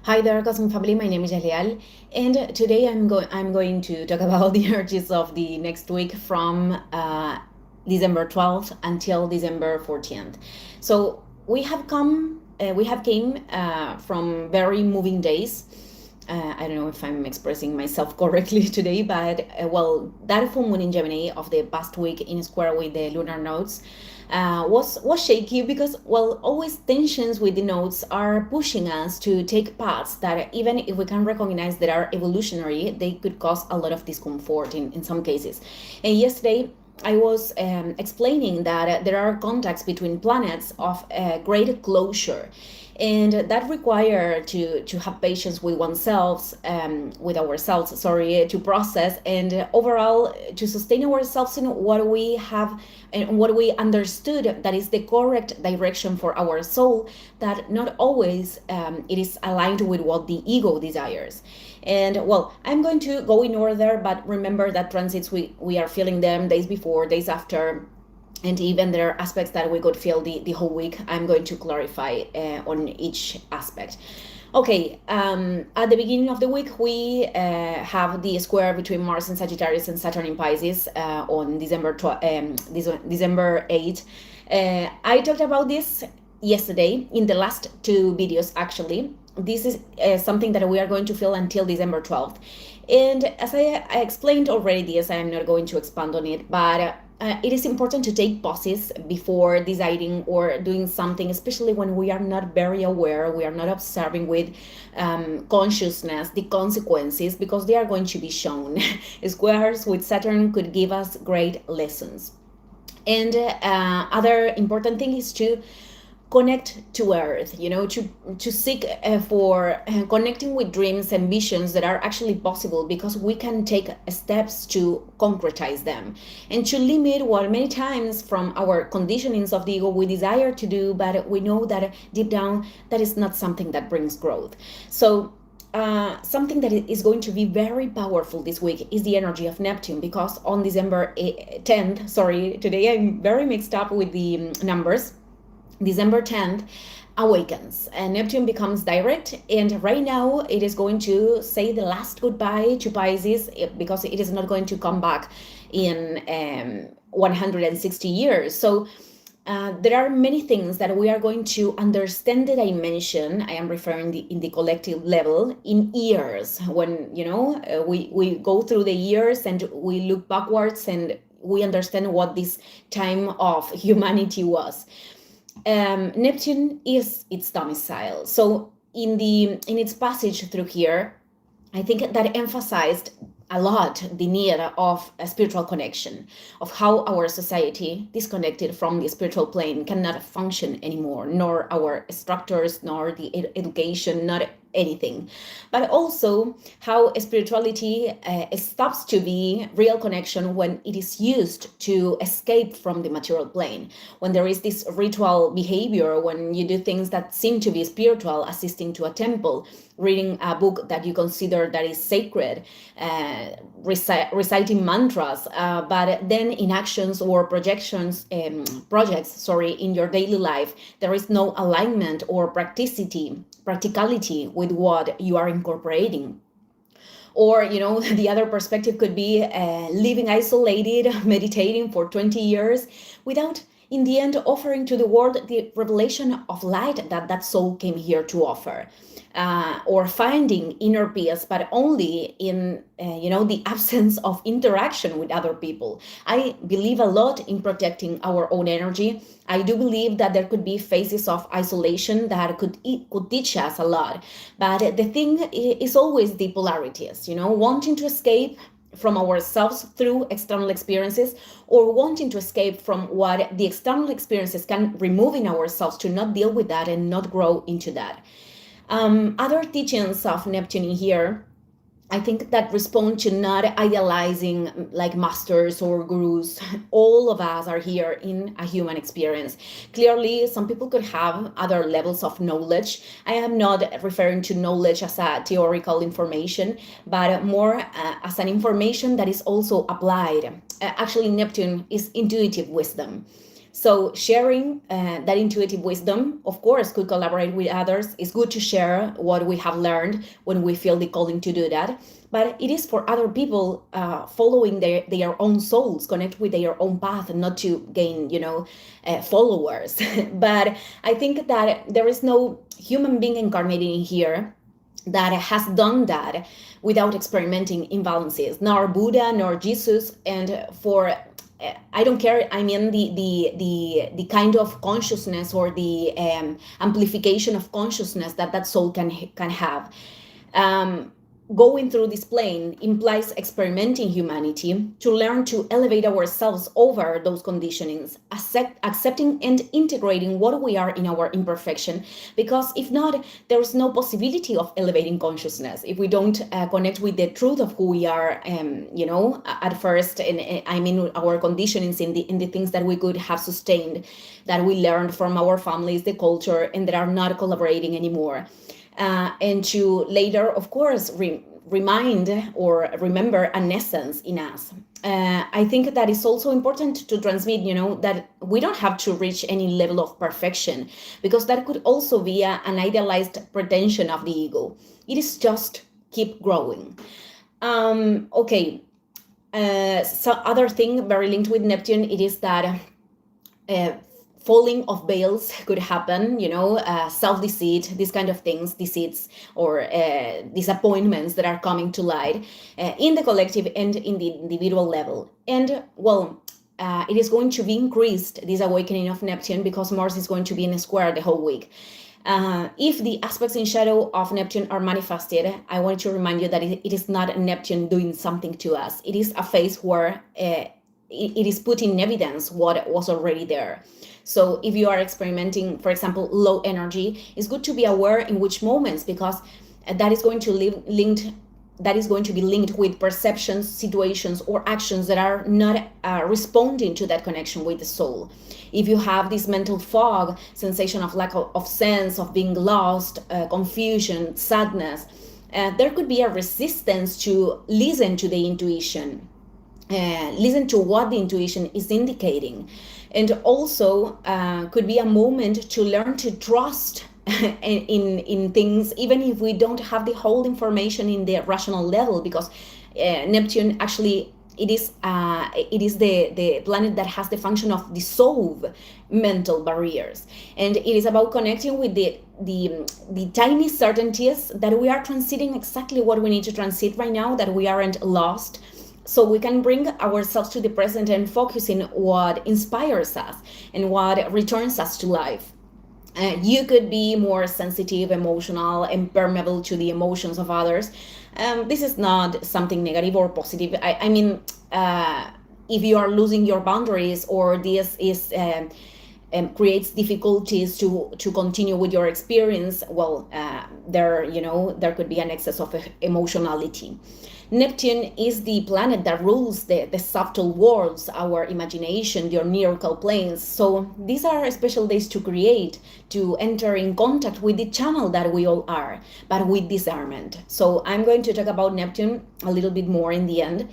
Hi there, Cosmic Family. My name is Jalial, and today I'm going to talk about the energies of the next week from December 12th until December 14th. So we have came from very moving days. I don't know if I'm expressing myself correctly today, but that full moon in Gemini of the past week in square with the lunar nodes was shaky because always tensions with the nodes are pushing us to take paths that even if we can recognize that are evolutionary, they could cause a lot of discomfort in some cases. And yesterday I was explaining that there are contacts between planets of great closure, and that require to have patience with oneself, with ourselves, sorry, to process and overall to sustain ourselves in what we have and what we understood that is the correct direction for our soul, that not always it is aligned with what the ego desires. And I'm going to go in order, but remember that transits, we are feeling them days before, days after, and even there are aspects that we could feel the whole week. I'm going to clarify on each aspect. Okay, at the beginning of the week, we have the square between Mars in Sagittarius and Saturn in Pisces on December 8th. I talked about this yesterday in the last two videos, actually. This is something that we are going to feel until December 12th. And as I explained already this, I am not going to expand on it, but it is important to take pauses before deciding or doing something, especially when we are not very aware, we are not observing with consciousness the consequences, because they are going to be shown. Squares with Saturn could give us great lessons. And other important thing is to connect to earth, to seek for connecting with dreams and visions that are actually possible, because we can take steps to concretize them, and to limit what many times from our conditionings of the ego we desire to do, but we know that deep down that is not something that brings growth. So something that is going to be very powerful this week is the energy of Neptune, because on December 10th, sorry, today I'm very mixed up with the numbers, December 10th awakens and Neptune becomes direct, and right now it is going to say the last goodbye to Pisces, because it is not going to come back in 160 years. So there are many things that we are going to understand the dimension. I am referring in the collective level in years, when we go through the years and we look backwards and we understand what this time of humanity was. Neptune is its domicile. So in its passage through here, I think that emphasized a lot the need of a spiritual connection, of how our society, disconnected from the spiritual plane, cannot function anymore, nor our structures, nor the education, not anything. But also how spirituality stops to be real connection when it is used to escape from the material plane, when there is this ritual behavior, when you do things that seem to be spiritual, assisting to a temple, reading a book that you consider that is sacred, reciting mantras, but then in actions or projects, in your daily life, there is no alignment or practicality with what you are incorporating. Or, the other perspective could be living isolated, meditating for 20 years without, in the end, offering to the world the revelation of light that soul came here to offer. Or finding inner peace, but only in the absence of interaction with other people. I believe a lot in protecting our own energy. I do believe that there could be phases of isolation that could teach us a lot. But the thing is always the polarities, wanting to escape from ourselves through external experiences, or wanting to escape from what the external experiences can remove in ourselves, to not deal with that and not grow into that. Other teachings of Neptune here, I think, that respond to not idealizing like masters or gurus. All of us are here in a human experience. Clearly, some people could have other levels of knowledge. I am not referring to knowledge as a theoretical information, but more as an information that is also applied. Actually, Neptune is intuitive wisdom. So sharing that intuitive wisdom, of course, could collaborate with others. It's good to share what we have learned when we feel the calling to do that. But it is for other people following their own souls, connect with their own path, and not to gain, followers. But I think that there is no human being incarnated in here that has done that without experimenting imbalances, nor Buddha nor Jesus. And for I don't care. I mean the kind of consciousness or the amplification of consciousness that soul can have. Going through this plane implies experimenting humanity to learn to elevate ourselves over those conditionings, accepting and integrating what we are in our imperfection. Because if not, there is no possibility of elevating consciousness if we don't connect with the truth of who we are. At first, and I mean our conditionings in the things that we could have sustained, that we learned from our families, the culture, and that are not collaborating anymore. And to later, of course, remind or remember an essence in us. I think that it's also important to transmit, that we don't have to reach any level of perfection, because that could also be an idealized pretension of the ego. It is just keep growing. Okay. So other thing very linked with Neptune, it is that falling of veils could happen, self-deceit, these kind of things, deceits or disappointments that are coming to light in the collective and in the individual level. And well, it is going to be increased, this awakening of Neptune, because Mars is going to be in a square the whole week. If the aspects in shadow of Neptune are manifested, I want to remind you that it is not Neptune doing something to us. It is a phase where it is put in evidence what was already there. So if you are experimenting, for example, low energy, it's good to be aware in which moments, because that is going to be linked with perceptions, situations, or actions that are not responding to that connection with the soul. If you have this mental fog, sensation of lack of sense, of being lost, confusion, sadness, there could be a resistance to listen to the intuition. Listen to what the intuition is indicating. And also could be a moment to learn to trust in things, even if we don't have the whole information in the rational level, because Neptune actually it is the planet that has the function of dissolve mental barriers, and it is about connecting with the tiny certainties that we are transiting exactly what we need to transit right now, that we aren't lost. So we can bring ourselves to the present and focus in what inspires us and what returns us to life. You could be more sensitive, emotional, and permeable to the emotions of others. This is not something negative or positive. I mean, if you are losing your boundaries, or this is creates difficulties to continue with your experience, well, there could be an excess of emotionality. Neptune is the planet that rules the subtle worlds, our imagination, the onirical planes. So these are special days to create, to enter in contact with the channel that we all are, but with discernment. So I'm going to talk about Neptune a little bit more in the end.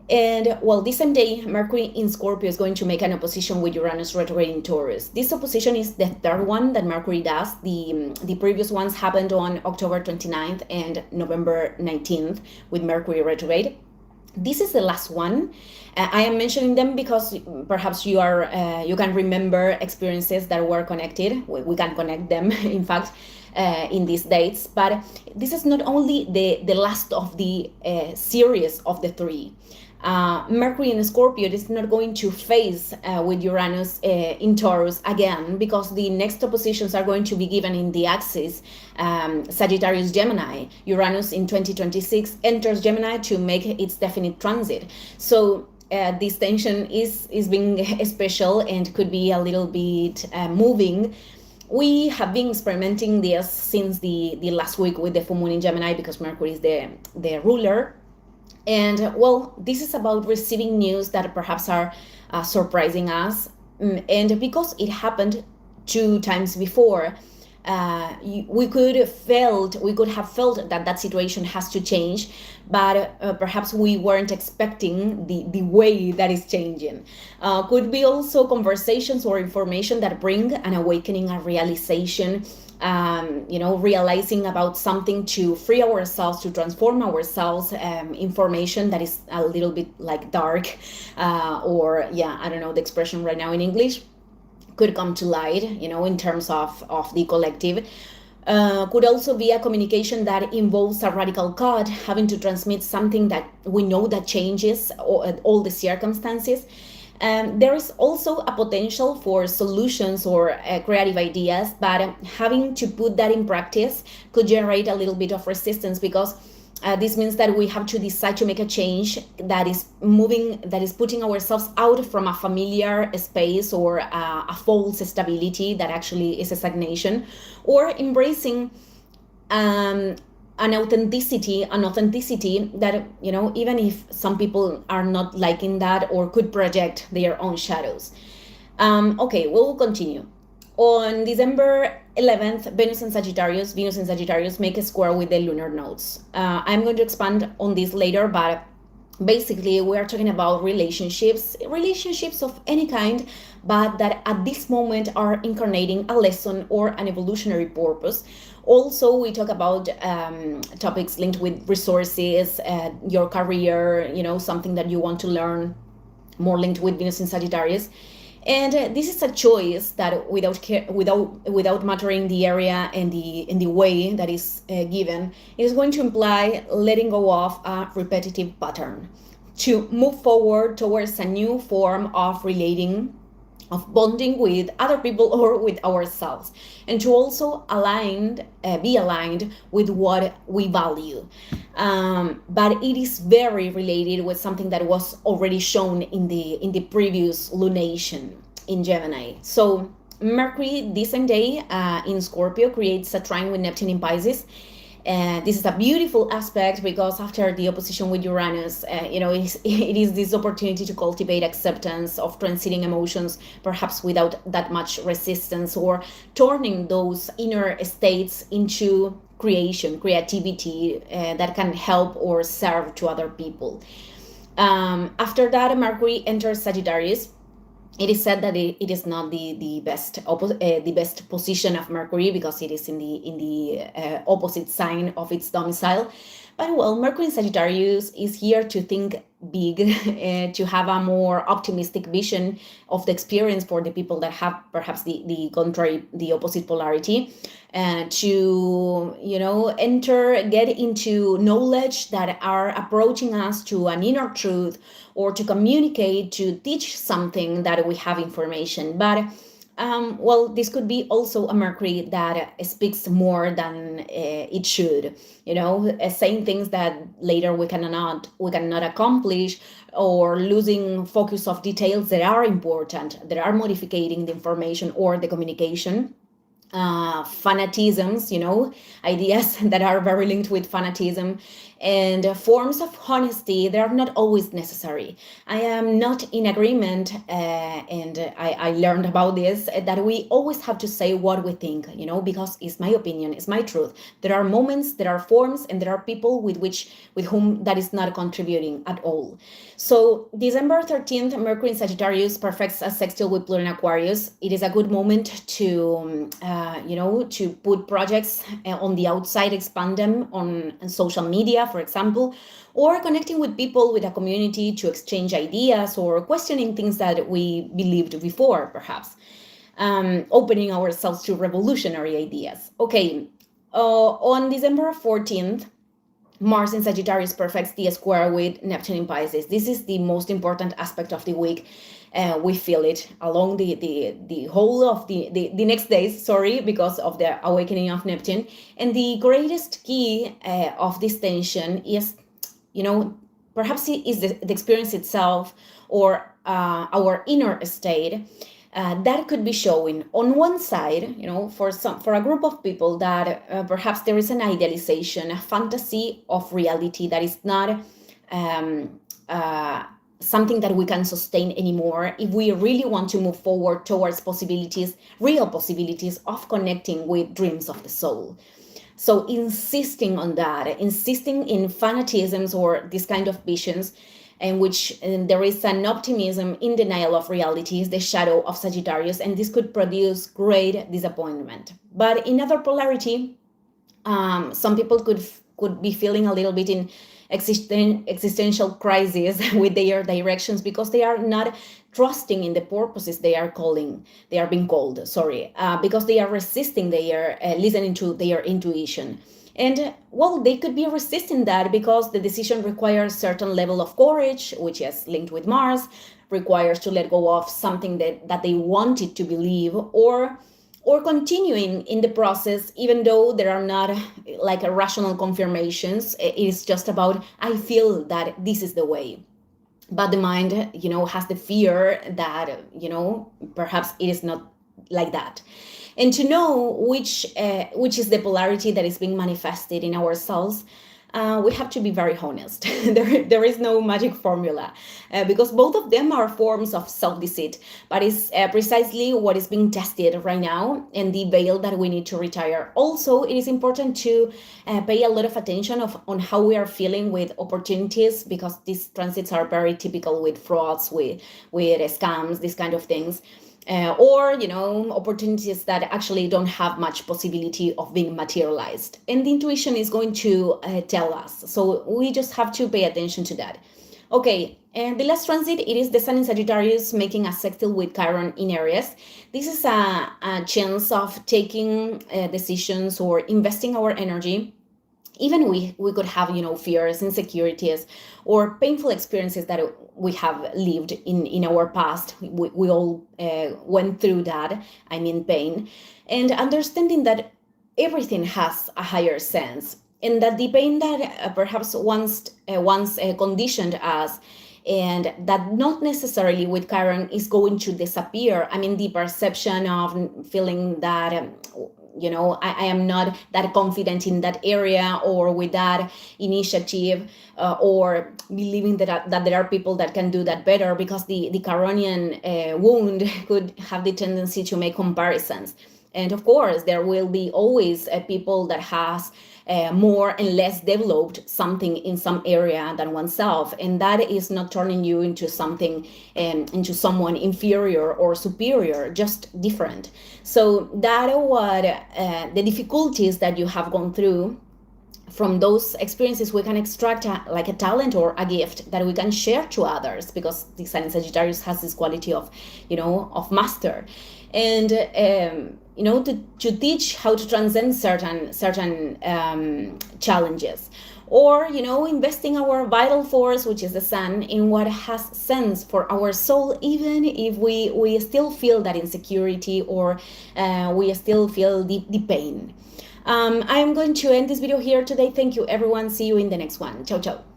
And well, this same day, Mercury in Scorpio is going to make an opposition with Uranus retrograde in Taurus. This opposition is the third one that Mercury does. The previous ones happened on October 29th and November 19th with Mercury retrograde. This is the last one. I am mentioning them because perhaps you can remember experiences that were connected. We can connect them, in fact, in these dates. But this is not only the last of the series of the three. Mercury in Scorpio is not going to phase with Uranus in Taurus again, because the next oppositions are going to be given in the axis Sagittarius Gemini. Uranus in 2026 enters Gemini to make its definite transit. So this tension is being special and could be a little bit moving. We have been experimenting this since the last week with the full moon in Gemini, because Mercury is the ruler. And well, this is about receiving news that perhaps are surprising us. And because it happened 2 times before, we could have felt that that situation has to change, but perhaps we weren't expecting the way that is changing. Could be also conversations or information that bring an awakening, a realization, realizing about something to free ourselves, to transform ourselves, information that is a little bit like dark, or I don't know the expression right now in English, could come to light, in terms of the collective. Could also be a communication that involves a radical cut, having to transmit something that we know that changes all the circumstances. There is also a potential for solutions or creative ideas, but having to put that in practice could generate a little bit of resistance, because this means that we have to decide to make a change that is putting ourselves out from a familiar space, or a false stability that actually is a stagnation, or embracing an authenticity that, even if some people are not liking that or could project their own shadows. Okay, we'll continue. On December 11th, Venus in Sagittarius make a square with the lunar nodes. I'm going to expand on this later, but basically we are talking about relationships of any kind, but that at this moment are incarnating a lesson or an evolutionary purpose. Also, we talk about topics linked with resources, your career, something that you want to learn, more linked with Venus in Sagittarius. And this is a choice that, without mattering the area and the way that is given, it is going to imply letting go of a repetitive pattern, to move forward towards a new form of relating, of bonding with other people or with ourselves, and to also be aligned with what we value. But it is very related with something that was already shown in the previous lunation in Gemini. So Mercury this same day in Scorpio creates a trine with Neptune in Pisces. This is a beautiful aspect, because after the opposition with Uranus, it is this opportunity to cultivate acceptance of transiting emotions, perhaps without that much resistance, or turning those inner states into creativity that can help or serve to other people. After that, Mercury enters Sagittarius. It is said that it is not the best position of Mercury, because it is in the opposite sign of its domicile. But well, Mercury in Sagittarius is here to think big, to have a more optimistic vision of the experience for the people that have perhaps the contrary, the opposite polarity, to get into knowledge that are approaching us to an inner truth, or to communicate, to teach something that we have information. But this could be also a Mercury that speaks more than it should, saying things that later we cannot accomplish, or losing focus of details that are important, that are modificating the information or the communication. Fanatisms, ideas that are very linked with fanatism, and forms of honesty that are not always necessary. I am not in agreement, and I learned about this, that we always have to say what we think, because it's my opinion, it's my truth. There are moments, there are forms, and there are people with whom that is not contributing at all. So December 13th, Mercury in Sagittarius perfects a sextile with Pluto in Aquarius. It is a good moment to to put projects on the outside, expand them on social media, for example, or connecting with people, with a community, to exchange ideas, or questioning things that we believed before, perhaps. Opening ourselves to revolutionary ideas. Okay, on December 14th, Mars in Sagittarius perfects the square with Neptune in Pisces. This is the most important aspect of the week. We feel it along the whole of the next days, because of the awakening of Neptune. And the greatest key of this tension is, perhaps it is the experience itself, or our inner state. That could be showing on one side, for a group of people, that perhaps there is an idealization, a fantasy of reality that is not something that we can sustain anymore if we really want to move forward towards possibilities, real possibilities of connecting with dreams of the soul. So insisting on that, insisting in fanatisms or this kind of visions in which there is an optimism in denial of reality is the shadow of Sagittarius, and this could produce great disappointment. But in other polarity, some people could be feeling a little bit in existential crisis with their directions because they are not trusting in the purposes they are being called, because they are resisting their listening to their intuition. And well, they could be resisting that because the decision requires certain level of courage, which is linked with Mars, requires to let go of something that they wanted to believe, or continuing in the process, even though there are not like a rational confirmations. It is just about, I feel that this is the way. But the mind, has the fear that, perhaps it is not like that. And to know which is the polarity that is being manifested in ourselves, we have to be very honest. There is no magic formula, because both of them are forms of self-deceit, but it's precisely what is being tested right now, and the veil that we need to retire. Also, it is important to pay a lot of attention on how we are feeling with opportunities, because these transits are very typical with frauds, with scams, these kind of things. Or opportunities that actually don't have much possibility of being materialized, and the intuition is going to tell us, so we just have to pay attention to that. Okay, and the last transit, it is the Sun in Sagittarius making a sextile with Chiron in Aries. This is a chance of taking decisions or investing our energy. Even we could have fears, insecurities, or painful experiences that we have lived in our past. We all went through that, pain, and understanding that everything has a higher sense, and that the pain that perhaps once conditioned us, and that not necessarily with Chiron is going to disappear. The perception of feeling that I am not that confident in that area or with that initiative, or believing that there are people that can do that better, because the Chironian wound could have the tendency to make comparisons. And of course, there will be always people that has more and less developed something in some area than oneself, and that is not turning you into something, into someone inferior or superior, just different. So that what the difficulties that you have gone through, from those experiences we can extract like a talent or a gift that we can share to others, because the Sun in Sagittarius has this quality of of master, and to teach how to transcend certain challenges, or investing our vital force, which is the Sun, in what has sense for our soul, even if we still feel that insecurity, or we still feel the pain. I'm going to end this video here today. Thank you, everyone. See you in the next one. Ciao, ciao.